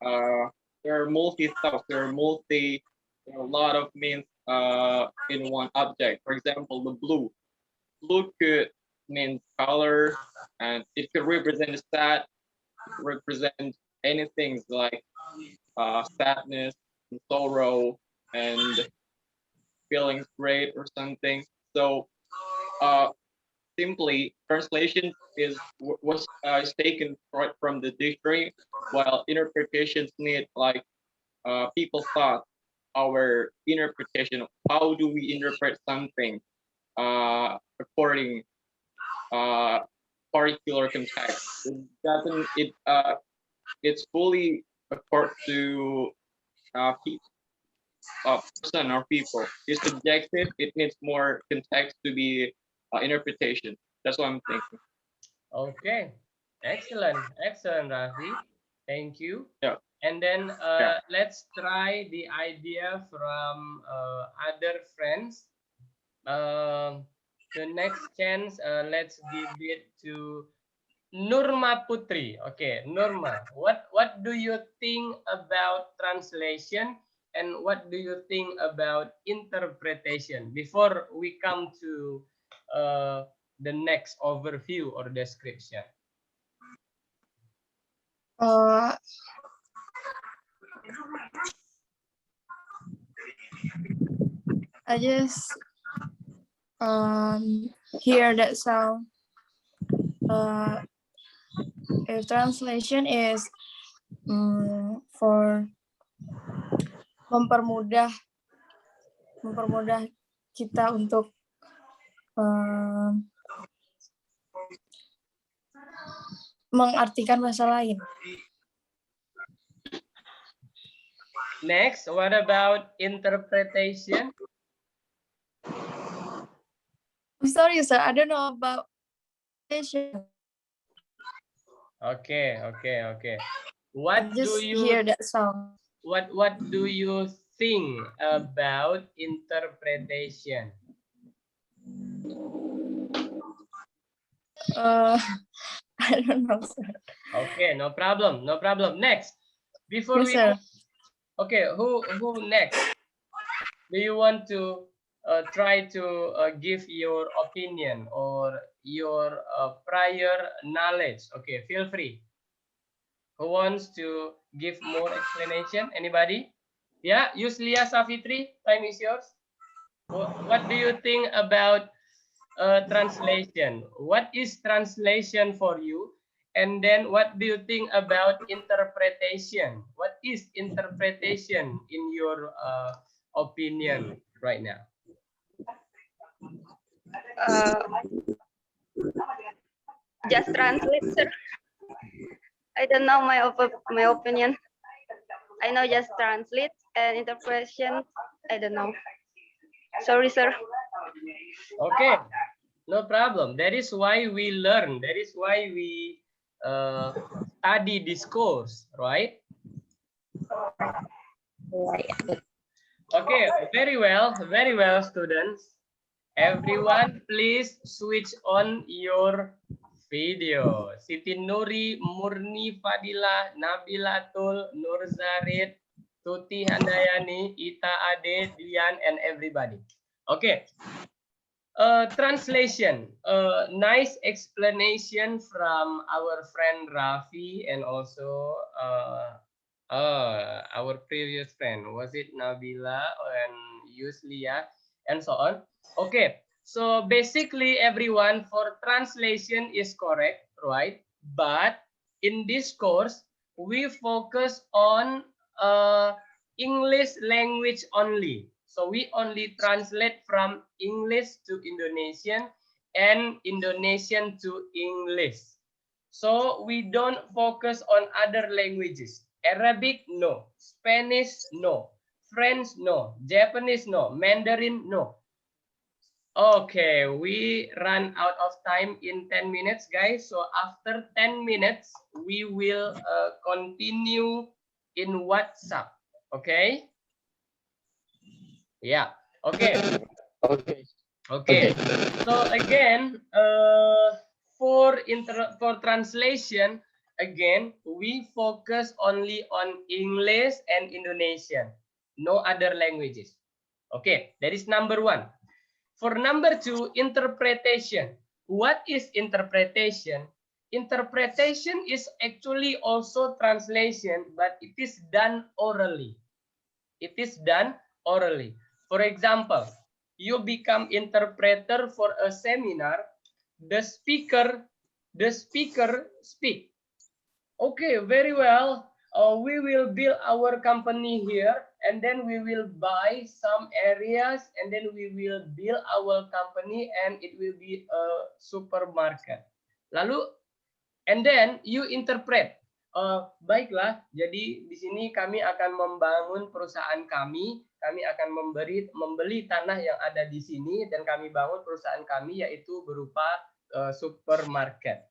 uh, there are multi stuff. There are a lot of means in one object. For example, the blue. Blue could mean color, and it could represent sad, represent anything like sadness, and sorrow, and feeling great or something. So uh, simply translation is taken right from the dictionary, while interpretations need like people thought our interpretation of how do we interpret something according uh, particular context. It doesn't it it's fully according to pe- person or people. It's subjective. It needs more context to be interpretation. That's what I'm thinking. Okay, excellent, excellent, Rafi. Thank you. Yeah, And then yeah. let's try the idea from other friends. Um the next chance, let's give it to Nurma Putri. Okay, Nurma, what do you think about translation and what do you think about interpretation before we come to uh, the next overview or description? Uh, I just hear that sound. If translation is for mempermudah kita untuk mengartikan bahasa lain. Next, what about interpretation? I'm sorry, sir. I don't know about translation. Okay. I just hear that sound. What do you think about interpretation? I don't know, sir. Okay, no problem. Next, before Yes, we sir. okay, who next? Do you want to try to give your opinion or your prior knowledge? Okay, feel free. Who wants to give more explanation? Anybody? Yeah, Yuslia Safitri, time is yours. What do you think about translation? What is translation for you? And then what do you think about interpretation? What is interpretation in your opinion right now? Just translate, sir. I don't know my opinion. I know just translate and interpretation. I don't know. Sorry, sir. Okay, no problem. That is why we learn. That is why we study this course, right? Okay, very well, students. Everyone, please switch on your video. Siti Nuri, Murni Fadila, Nabilatul, Nurzarid, Tuti Handayani, Ita Ade, Dian, and everybody. Okay. Translation. Nice explanation from our friend Rafi and also our previous friend. Was it Nabila and Yuslia and so on? Okay. So basically, everyone, for translation is correct, right? But in this course, we focus on English language only. So we only translate from English to Indonesian and Indonesian to English. So we don't focus on other languages. Arabic, no. Spanish, no. French, no. Japanese, no. Mandarin, no. Okay, we run out of time in 10 minutes, guys. So after 10 minutes, we will continue in WhatsApp. Okay? Yeah. Okay. Okay. So again, for translation, again, we focus only on English and Indonesian, no other languages. Okay, that is number 1. For number 2, interpretation. What is interpretation? Interpretation is actually also translation, but it is done orally. It is done orally. For example, you become interpreter for a seminar, the speaker speak. Okay, very well. We will build our company here, and then we will buy some areas, and then we will build our company, and it will be a supermarket. Lalu, and then you interpret. Baiklah, jadi di sini kami akan membangun perusahaan kami akan membeli tanah yang ada di sini, dan kami bangun perusahaan kami yaitu berupa supermarket.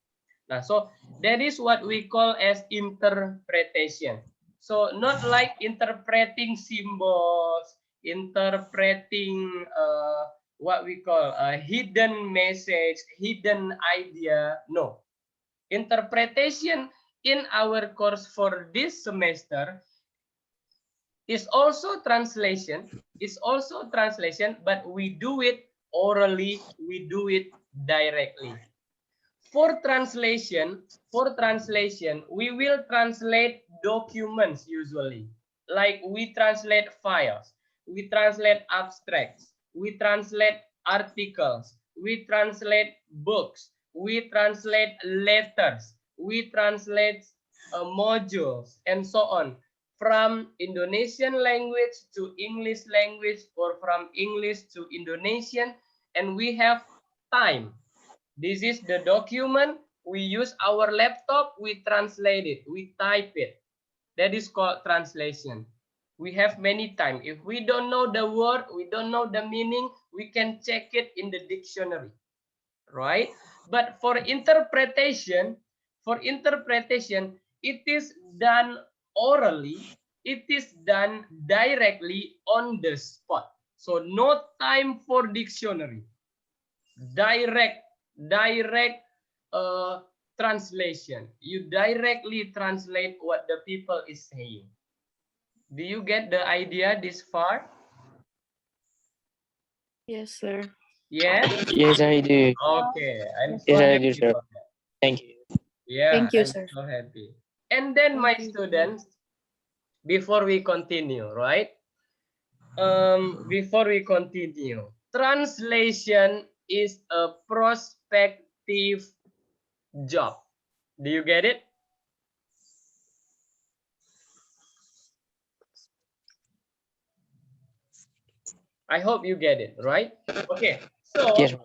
Nah, so that is what we call as interpretation. So not like interpreting symbols, interpreting what we call a hidden message, hidden idea. No. Interpretation in our course for this semester is also translation, but we do it orally, we do it directly. For translation, we will translate documents usually. Like we translate files, we translate abstracts, we translate articles, we translate books, we translate letters, we translate modules, and so on. From Indonesian language to English language, or from English to Indonesian, and we have time. This is the document. We use our laptop, we translate it, we type it. That is called translation. We have many time. If we don't know the word, we don't know the meaning, we can check it in the dictionary, right? But for interpretation, it is done orally, it is done directly on the spot. So no time for dictionary. Direct translation. You directly translate what the people is saying. Do you get the idea this far? Yes, sir. Yes? Yes, I do. Okay. I'm so Yes, I happy do, sir. for that. Thank you. Yeah, Thank you, I'm sir. so happy. And then my Thank you. students, before we continue, right? Before we continue, translation is a prospective job. Do you get it? I hope you get it, right? Okay, so Yes.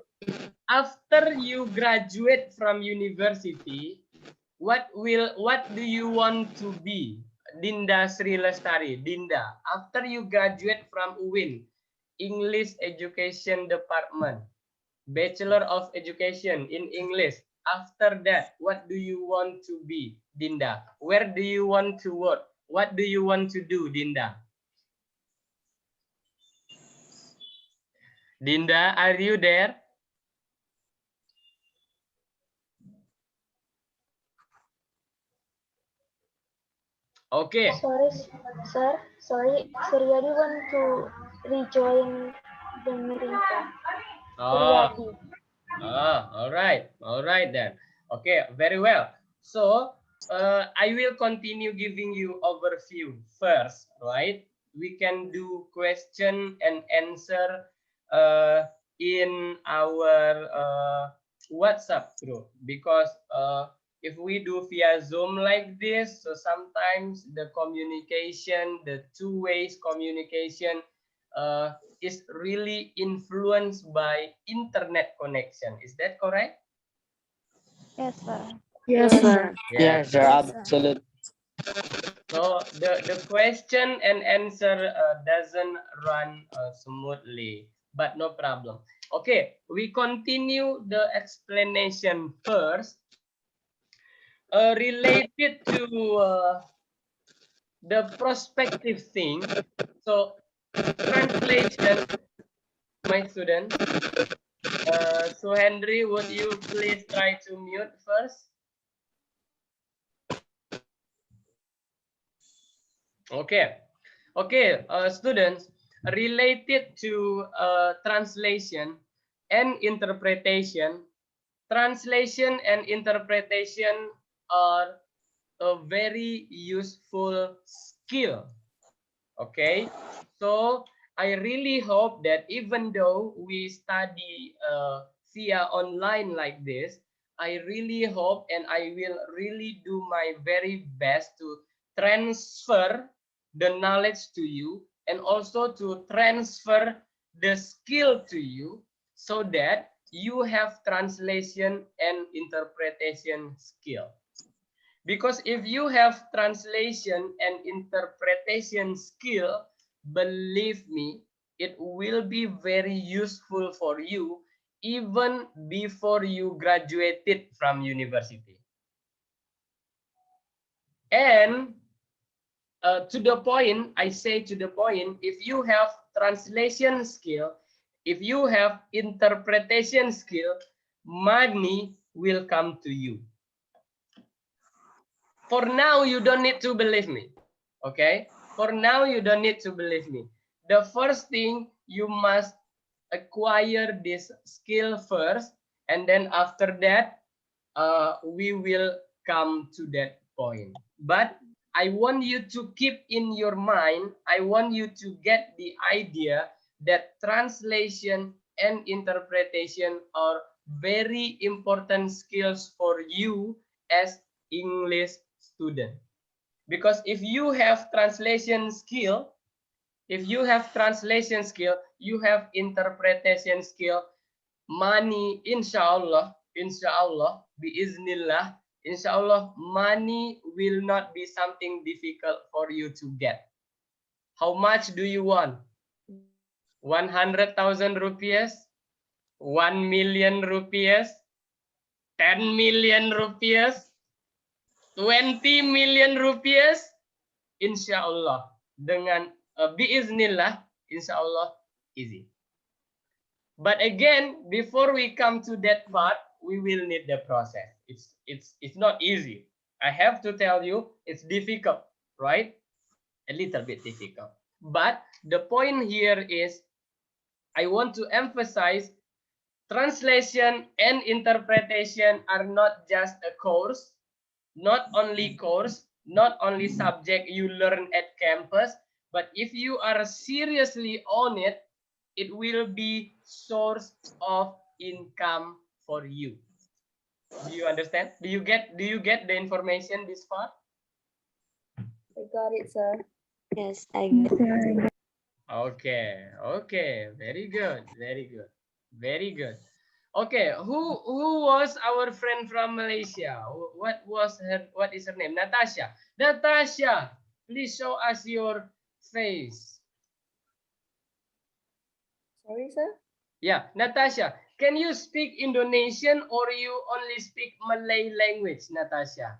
after you graduate from university, what do you want to be? Dinda Sri Lestari, Dinda, after you graduate from UIN, English Education Department, Bachelor of Education in English, after that, what do you want to be, Dinda? Where do you want to work? What do you want to do, Dinda? Dinda, are you there? Okay. Sorry, sir. Sorry, Suryadi want to rejoin the meeting, sir. Oh, Suryadi. all right then. Okay, very well. So I will continue giving you overview first, right? We can do question and answer in our WhatsApp group, because if we do via Zoom like this, so sometimes the communication, the two ways communication is really influenced by internet connection. Is that correct? Yes, sir. Yes, sir. Yes, sir. Absolutely. So the question and answer doesn't run smoothly, but no problem. Okay, we continue the explanation first. Related to the prospective thing. So translation, my student. So Henry, would you please try to mute first? Okay. Okay, students, related to translation and interpretation, translation and interpretation are a very useful skill. Okay, so I really hope that even though we study via online like this, I really hope and I will really do my very best to transfer the knowledge to you and also to transfer the skill to you so that you have translation and interpretation skill. Because if you have translation and interpretation skill, believe me, it will be very useful for you even before you graduated from university. And to the point, I say to the point, if you have translation skill, if you have interpretation skill, money will come to you. For now, you don't need to believe me. Okay? For now, you don't need to believe me. The first thing, you must acquire this skill first. And then after that, we will come to that point. But I want you to keep in your mind, I want you to get the idea that translation and interpretation are very important skills for you as English student. Because if you have translation skill, you have interpretation skill, money, inshallah, biiznillah, inshallah, money will not be something difficult for you to get. How much do you want? 100,000 rupiah, 1 million rupiah, 10 million rupiah, 20 million rupiah, insya Allah dengan biiznillah, insya Allah easy. But again, before we come to that part, we will need the process. It's not easy. I have to tell you, it's difficult, right? A little bit difficult. But the point here is, I want to emphasize, translation and interpretation are not just a course, not only subject you learn at campus, but if you are seriously on it, it will be source of income for you. Do you understand? Do you get the information this far? I got it, sir. Yes, I got it. Okay, very good. Okay, who was our friend from Malaysia? What is her name? Natasha. Natasha, please show us your face. Sorry, sir. Yeah, Natasha, can you speak Indonesian or you only speak Malay language, Natasha?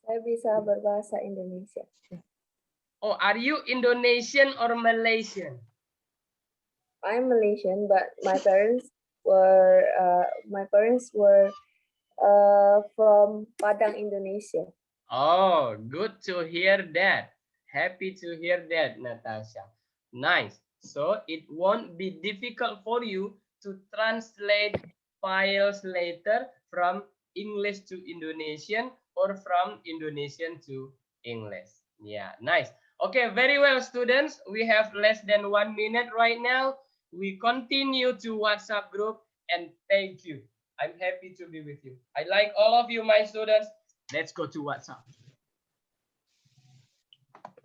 Saya bisa berbahasa Indonesia. Oh, are you Indonesian or Malaysian? I'm Malaysian, but my parents were from Padang, Indonesia. Oh, good to hear that. Happy to hear that, Natasha. Nice. So it won't be difficult for you to translate files later from English to Indonesian or from Indonesian to English. Yeah, nice. Okay, very well, students. We have less than 1 minute right now. We continue to WhatsApp group, and thank you. I'm happy to be with you. I like all of you, my students. Let's go to WhatsApp.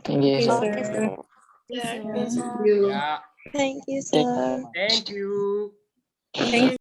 Thank you, sir. Okay, sir. Yeah. Thank you, sir. Thank you. Thank